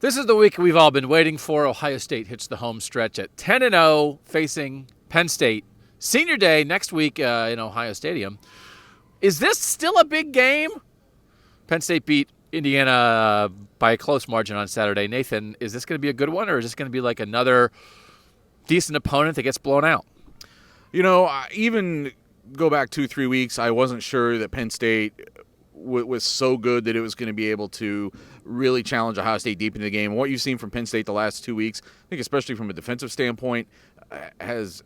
This is the week we've all been waiting for. Ohio State hits the home stretch at 10-0, facing Penn State. Senior Day next week in Ohio Stadium. Is this still a big game? Penn State beat Indiana by a close margin on Saturday. Nathan, is this going to be a good one, or is this going to be like another decent opponent that gets blown out? Even go back 2-3 weeks, I wasn't sure that Penn State was so good that it was going to be able to really challenge Ohio State deep into the game. What you've seen from Penn State the last 2 weeks, I think especially from a defensive standpoint, has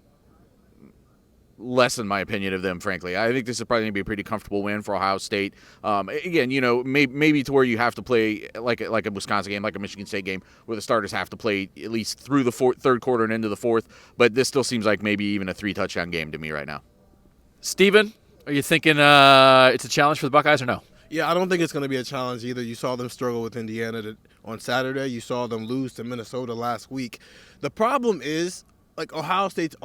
lessened my opinion of them, frankly. I think this is probably going to be a pretty comfortable win for Ohio State. Again, maybe to where you have to play like a Wisconsin game, like a Michigan State game, where the starters have to play at least through the third quarter and into the fourth. But this still seems like maybe even a 3-touchdown game to me right now. Steven, are you thinking it's a challenge for the Buckeyes or no? Yeah, I don't think it's going to be a challenge either. You saw them struggle with Indiana on Saturday. You saw them lose to Minnesota last week. The problem is, Ohio State's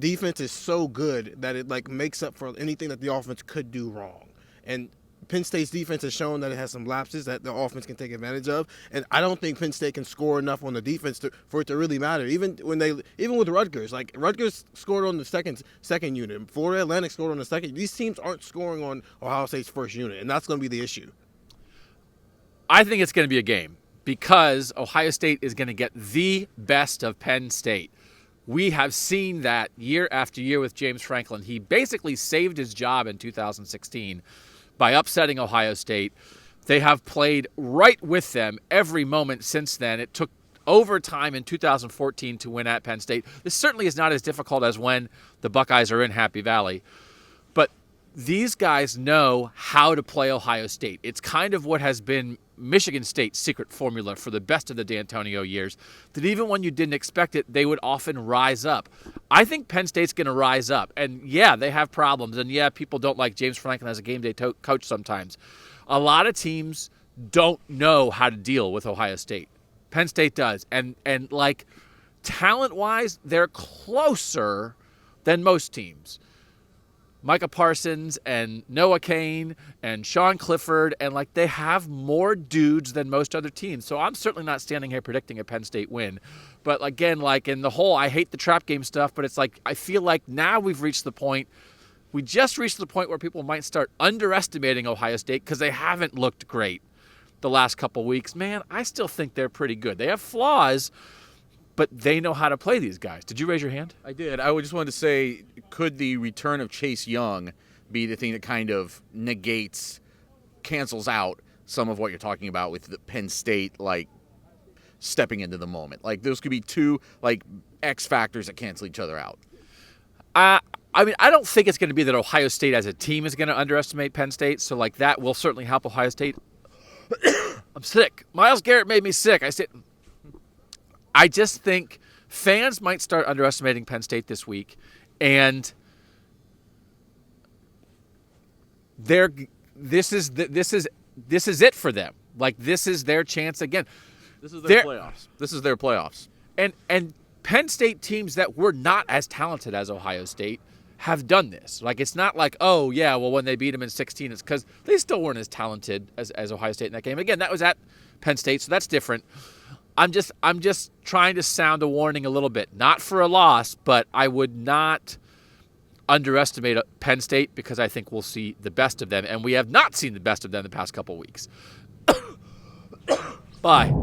defense is so good that it makes up for anything that the offense could do wrong. And Penn State's defense has shown that it has some lapses that the offense can take advantage of. And I don't think Penn State can score enough on the defense for it to really matter. Even with Rutgers, Rutgers scored on the second unit. Florida Atlantic scored on the second. These teams aren't scoring on Ohio State's first unit, and that's going to be the issue. I think it's going to be a game because Ohio State is going to get the best of Penn State. We have seen that year after year with James Franklin. He basically saved his job in 2016 by upsetting Ohio State. They have played right with them every moment since then. It took overtime in 2014 to win at Penn State. This certainly is not as difficult as when the Buckeyes are in Happy Valley. But these guys know how to play Ohio State. It's kind of what has been Michigan State's secret formula for the best of the D'Antonio years, that even when you didn't expect it, they would often rise up. I think Penn State's going to rise up. And, yeah, they have problems. And, yeah, people don't like James Franklin as a game day coach sometimes. A lot of teams don't know how to deal with Ohio State. Penn State does. And talent-wise, they're closer than most teams. Micah Parsons and Noah Cain and Sean Clifford, and they have more dudes than most other teams. So I'm certainly not standing here predicting a Penn State win. But again, in the whole, I hate the trap game stuff, but it's I feel like now we just reached the point where people might start underestimating Ohio State because they haven't looked great the last couple weeks. Man, I still think they're pretty good. They have flaws, but they know how to play these guys. Did you raise your hand? I did. I just wanted to say, could the return of Chase Young be the thing that kind of cancels out some of what you're talking about with the Penn State, stepping into the moment? Those could be two, X factors that cancel each other out. I don't think it's going to be that Ohio State as a team is going to underestimate Penn State, so that will certainly help Ohio State. I'm sick. Myles Garrett made me sick. I just think fans might start underestimating Penn State this week, and this is it for them. This is their chance again. This is their playoffs. This is their playoffs. And Penn State teams that were not as talented as Ohio State have done this. It's not when they beat them in 16, it's because they still weren't as talented as Ohio State in that game. Again, that was at Penn State, so that's different. I'm just trying to sound a warning a little bit. Not for a loss, but I would not underestimate Penn State because I think we'll see the best of them, and we have not seen the best of them the past couple weeks. Bye.